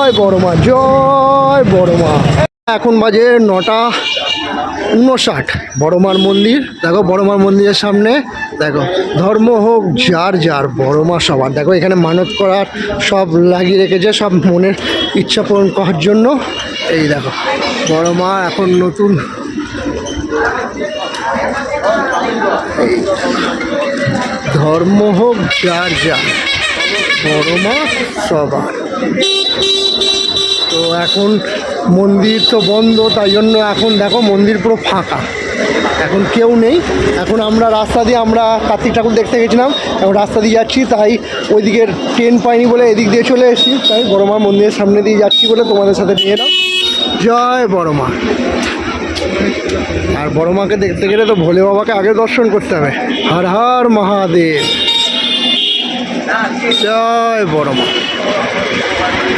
জয় বড় মা, জয় বড় মা। এখন বাজে 9:59। বড় মার মন্দির দেখো, বড় মার মন্দিরের সামনে দেখো, ধর্ম হোক যার যার, বড় মা সবার। দেখো এখানে মানত করার সব লাগিয়ে রেখেছে, সব মনের ইচ্ছা পূরণ করার জন্য। এই দেখো বড় মা এখন নতুন, এই ধর্ম হোক যার যার, বড় মা সবার। তো এখন মন্দির তো বন্ধ, তাই জন্য এখন দেখো মন্দির পুরো ফাঁকা, এখন কেউ নেই। এখন আমরা রাস্তা দিয়ে, আমরা কার্তিক ঠাকুর দেখতে গেছিলাম, এখন রাস্তা দিয়ে যাচ্ছি, তাই ওই দিকের ট্রেন পাইনি বলে এদিক দিয়ে চলে এসেছি, তাই বড় মা মন্দিরের সামনে দিয়ে যাচ্ছি বলে তোমাদের সাথে নিয়ে এলাম। জয় বড় মা। আর বড় মাকে দেখতে গেলে তো ভোলে বাবাকে আগে দর্শন করতে হবে। হর হর মহাদেব, জয় বড় মা।